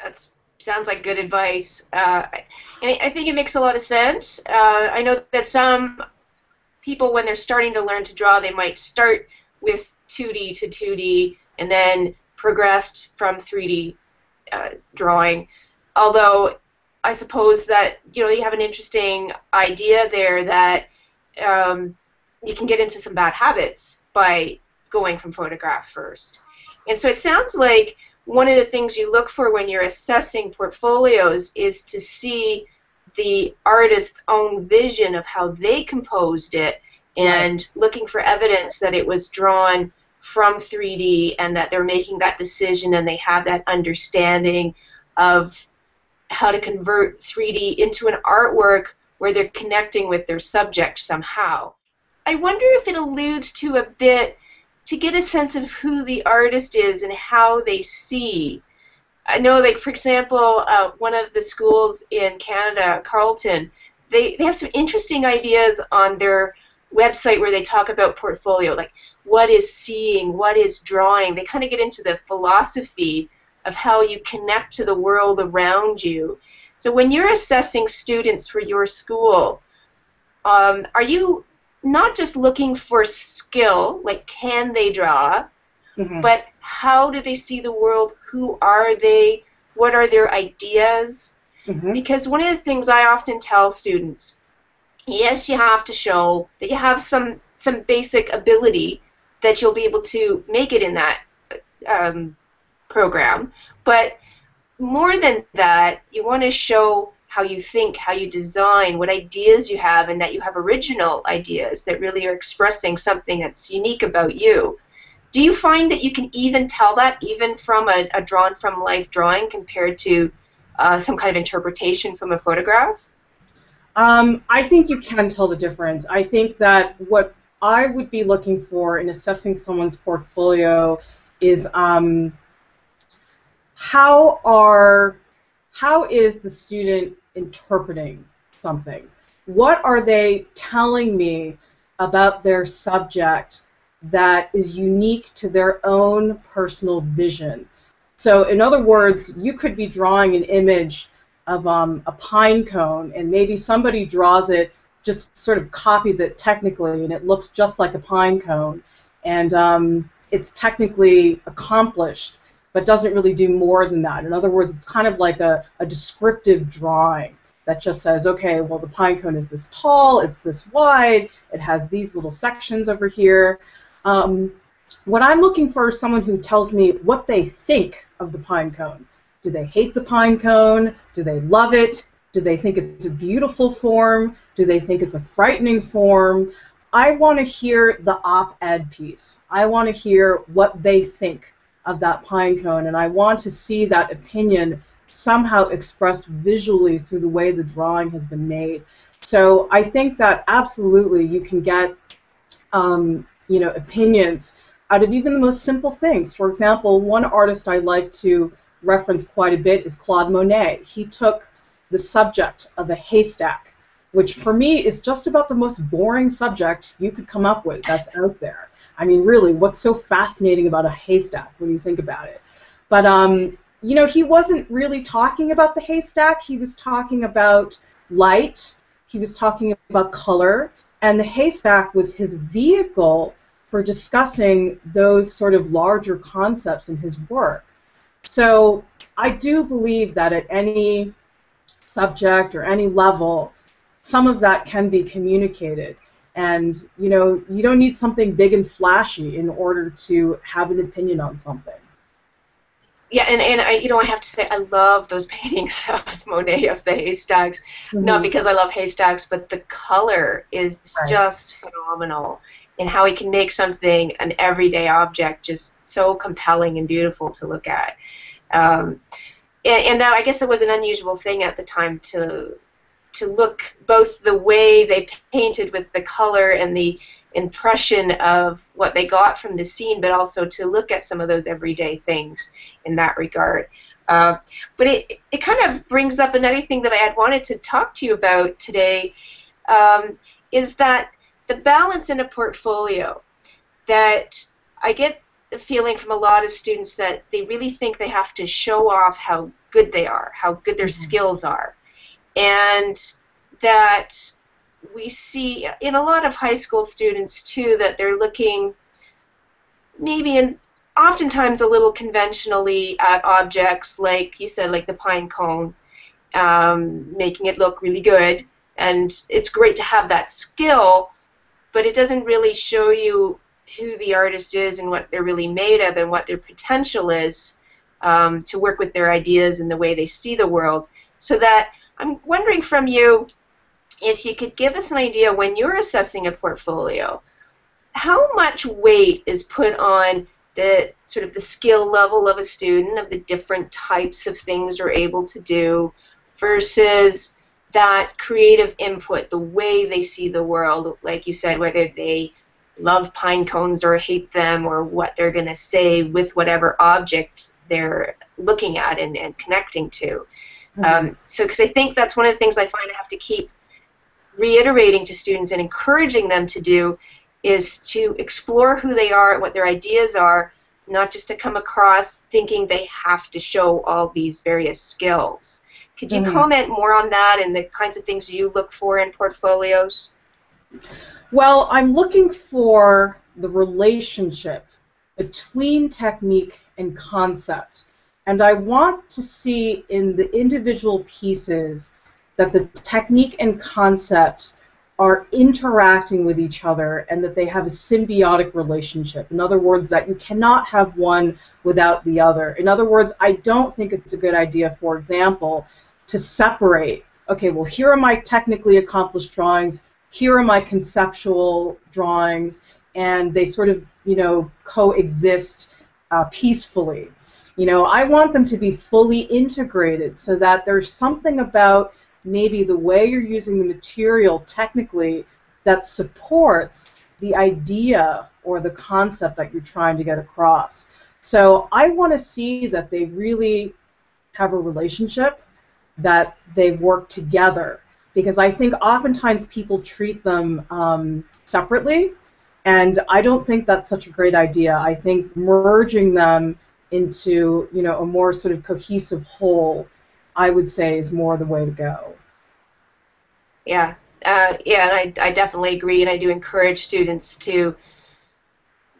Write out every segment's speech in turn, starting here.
That sounds like good advice. And I think it makes a lot of sense. I know that some people, when they're starting to learn to draw, they might start with 2D to 2D and then progressed from 3D drawing. Although I suppose that you have an interesting idea there that you can get into some bad habits by going from photograph first. And so it sounds like one of the things you look for when you're assessing portfolios is to see the artist's own vision of how they composed it, and looking for evidence that it was drawn from 3D and that they're making that decision and they have that understanding of how to convert 3D into an artwork where they're connecting with their subject somehow. I wonder if it alludes to a bit to get a sense of who the artist is and how they see. I know, like, for example, one of the schools in Canada, Carleton, they have some interesting ideas on their website where they talk about portfolio, like what is seeing, what is drawing. They kind of get into the philosophy of how you connect to the world around you. So when you're assessing students for your school, are you not just looking for skill, like can they draw, but how do they see the world? Who are they? What are their ideas? Because one of the things I often tell students, yes, you have to show that you have some basic ability that you'll be able to make it in that program, but more than that, you want to show how you think, how you design, what ideas you have, and that you have original ideas that really are expressing something that's unique about you. Do you find that you can even tell that even from a drawn from life drawing compared to some kind of interpretation from a photograph? I think you can tell the difference. I think that what I would be looking for in assessing someone's portfolio is how is the student interpreting something? What are they telling me about their subject that is unique to their own personal vision? So in other words, you could be drawing an image of a pine cone, and maybe somebody draws it, just sort of copies it technically, and it looks just like a pine cone, and it's technically accomplished, but doesn't really do more than that. In other words, it's kind of like a descriptive drawing that just says, okay, well, the pine cone is this tall, it's this wide, it has these little sections over here. What I'm looking for is someone who tells me what they think of the pine cone. Do they hate the pine cone? Do they love it? Do they think it's a beautiful form? Do they think it's a frightening form? I want to hear the op-ed piece. I want to hear what they think of that pine cone, and I want to see that opinion somehow expressed visually through the way the drawing has been made. So I think that absolutely you can get opinions out of even the most simple things. For example, one artist I like to reference quite a bit is Claude Monet. He took the subject of a haystack, which for me is just about the most boring subject you could come up with that's out there. I mean, really, what's so fascinating about a haystack when you think about it? But, he wasn't really talking about the haystack. He was talking about light. He was talking about color. And the haystack was his vehicle for discussing those sort of larger concepts in his work. So I do believe that at any subject or any level, some of that can be communicated. And, you don't need something big and flashy in order to have an opinion on something. Yeah, and I have to say, I love those paintings of Monet of the haystacks. Not because I love haystacks, but the color is just phenomenal in how he can make something, an everyday object, just so compelling and beautiful to look at. And now I guess that was an unusual thing at the time to look both the way they painted with the color and the impression of what they got from the scene, but also to look at some of those everyday things in that regard. But it kind of brings up another thing that I had wanted to talk to you about today, is that the balance in a portfolio, that I get the feeling from a lot of students that they really think they have to show off how good they are, how good their skills are. And that we see in a lot of high school students too that they're looking maybe in oftentimes a little conventionally at objects, like you said, like the pine cone, making it look really good. And it's great to have that skill, but it doesn't really show you who the artist is and what they're really made of and what their potential is, to work with their ideas and the way they see the world. So that I'm wondering from you if you could give us an idea when you're assessing a portfolio, how much weight is put on the sort of the skill level of a student, of the different types of things they're able to do, versus that creative input, the way they see the world, like you said, whether they love pine cones or hate them, or what they're going to say with whatever object they're looking at and connecting to. So, because I think that's one of the things I find I have to keep reiterating to students and encouraging them to do, is to explore who they are and what their ideas are, not just to come across thinking they have to show all these various skills. Could you comment more on that and the kinds of things you look for in portfolios? Well, I'm looking for the relationship between technique and concept. And I want to see in the individual pieces that the technique and concept are interacting with each other and that they have a symbiotic relationship. In other words, that you cannot have one without the other. In other words, I don't think it's a good idea, for example, to separate, okay, well, here are my technically accomplished drawings, here are my conceptual drawings, and they sort of, coexist peacefully. I want them to be fully integrated so that there's something about maybe the way you're using the material technically that supports the idea or the concept that you're trying to get across. So I want to see that they really have a relationship, that they work together, because I think oftentimes people treat them separately, and I don't think that's such a great idea. I think merging them into a more sort of cohesive whole, I would say, is more the way to go. Yeah, and I definitely agree, and I do encourage students to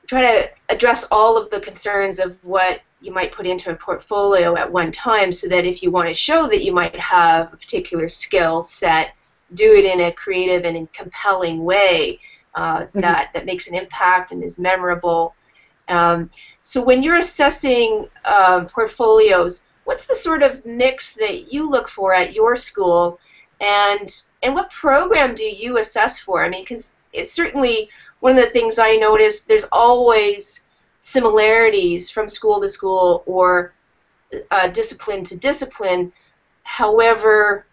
try to address all of the concerns of what you might put into a portfolio at one time, so that if you want to show that you might have a particular skill set, do it in a creative and compelling way that makes an impact and is memorable. So when you're assessing portfolios, what's the sort of mix that you look for at your school, and what program do you assess for? I mean, because it's certainly one of the things I noticed, there's always similarities from school to school or discipline to discipline. However,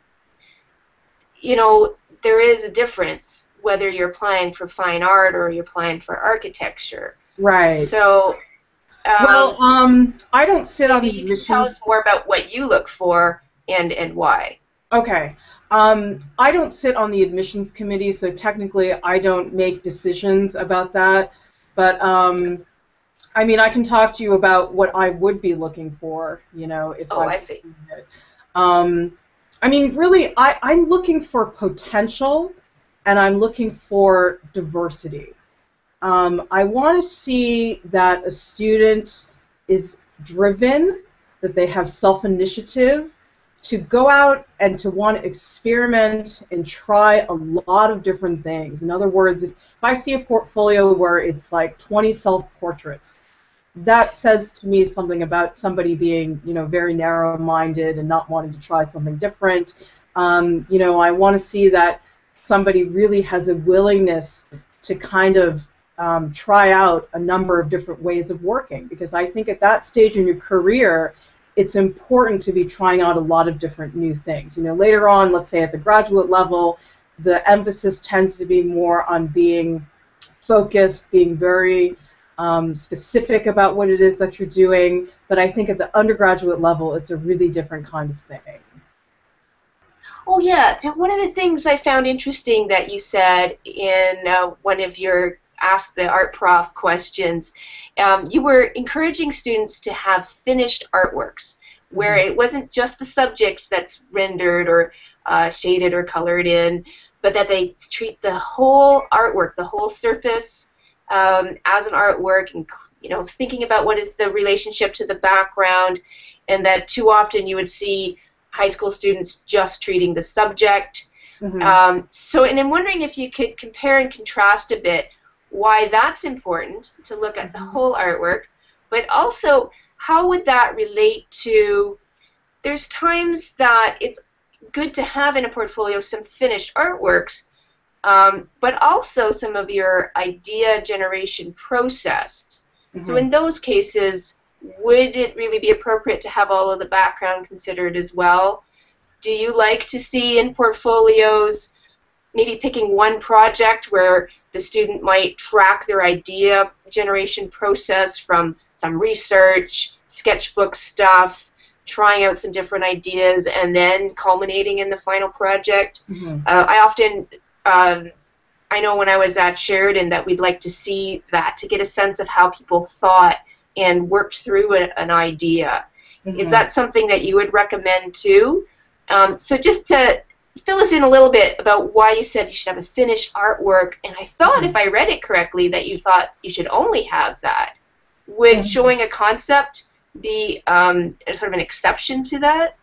there is a difference whether you're applying for fine art or you're applying for architecture. Right. So, I don't sit on the admissions. Maybe you can tell us more about what you look for and why. Okay. I don't sit on the admissions committee, so technically I don't make decisions about that. But I mean, I can talk to you about what I would be looking for, if I see. I mean, really, I'm looking for potential, and I'm looking for diversity. I want to see that a student is driven, that they have self-initiative to go out and to want to experiment and try a lot of different things. In other words, if I see a portfolio where it's like 20 self-portraits, that says to me something about somebody being, very narrow-minded and not wanting to try something different. I want to see that somebody really has a willingness to kind of try out a number of different ways of working, because I think at that stage in your career, it's important to be trying out a lot of different new things. Later on, let's say at the graduate level, the emphasis tends to be more on being focused, being very specific about what it is that you're doing. But I think at the undergraduate level, it's a really different kind of thing. Oh yeah, one of the things I found interesting that you said in one of your ask the art prof questions, you were encouraging students to have finished artworks where it wasn't just the subject that's rendered or shaded or colored in, but that they treat the whole artwork, the whole surface, as an artwork, and thinking about what is the relationship to the background, and that too often you would see high school students just treating the subject. And I'm wondering if you could compare and contrast a bit why that's important to look at the whole artwork, but also how would that relate to, there's times that it's good to have in a portfolio some finished artworks, but also some of your idea generation process. So in those cases, would it really be appropriate to have all of the background considered as well? Do you like to see in portfolios maybe picking one project where the student might track their idea generation process from some research, sketchbook stuff, trying out some different ideas, and then culminating in the final project? I often, I know when I was at Sheridan that we'd like to see that to get a sense of how people thought and worked through an idea. Is that something that you would recommend too? So just to fill us in a little bit about why you said you should have a finished artwork, and I thought if I read it correctly that you thought you should only have that. Would showing a concept be sort of an exception to that?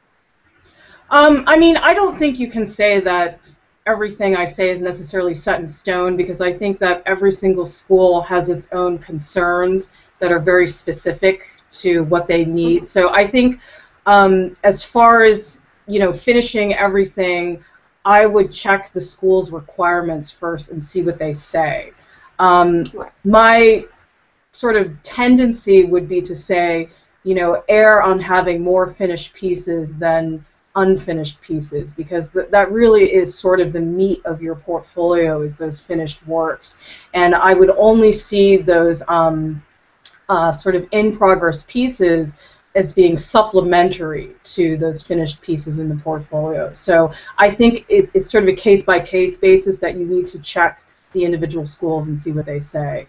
I mean, I don't think you can say that everything I say is necessarily set in stone, because I think that every single school has its own concerns that are very specific to what they need. So I think as far as finishing everything, I would check the school's requirements first and see what they say. My sort of tendency would be to say, err on having more finished pieces than unfinished pieces, because that really is sort of the meat of your portfolio, is those finished works. And I would only see those sort of in-progress pieces as being supplementary to those finished pieces in the portfolio. So I think it's sort of a case-by-case basis that you need to check the individual schools and see what they say.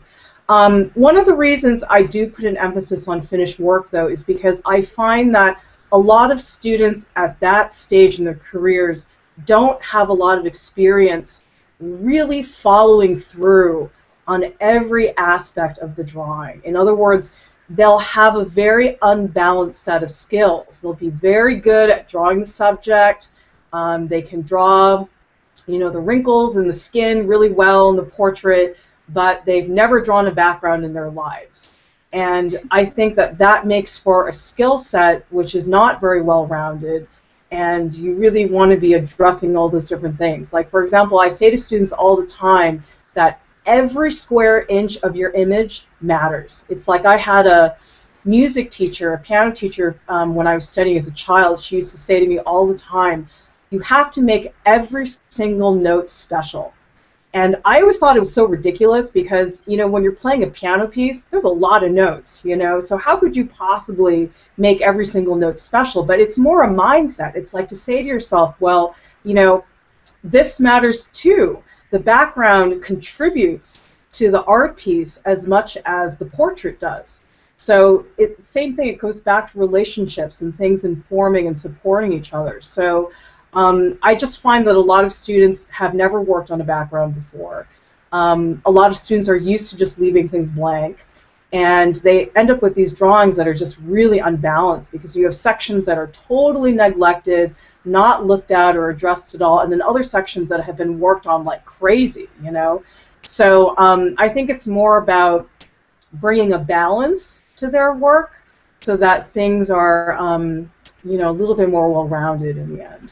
One of the reasons I do put an emphasis on finished work, though, is because I find that a lot of students at that stage in their careers don't have a lot of experience really following through on every aspect of the drawing. In other words, they'll have a very unbalanced set of skills. They'll be very good at drawing the subject. They can draw, the wrinkles in the skin really well in the portrait, but they've never drawn a background in their lives. And I think that makes for a skill set which is not very well-rounded, and you really want to be addressing all those different things. Like, for example, I say to students all the time that every square inch of your image matters. It's like I had a music teacher, a piano teacher, when I was studying as a child. She used to say to me all the time, you have to make every single note special. And I always thought it was so ridiculous because, when you're playing a piano piece, there's a lot of notes, so how could you possibly make every single note special? But it's more a mindset. It's like to say to yourself, well, this matters too. The background contributes to the art piece as much as the portrait does. So same thing, it goes back to relationships and things informing and supporting each other. So I just find that a lot of students have never worked on a background before. A lot of students are used to just leaving things blank, and they end up with these drawings that are just really unbalanced because you have sections that are totally neglected, not looked at or addressed at all, and then other sections that have been worked on like crazy, So I think it's more about bringing a balance to their work so that things are, a little bit more well-rounded in the end.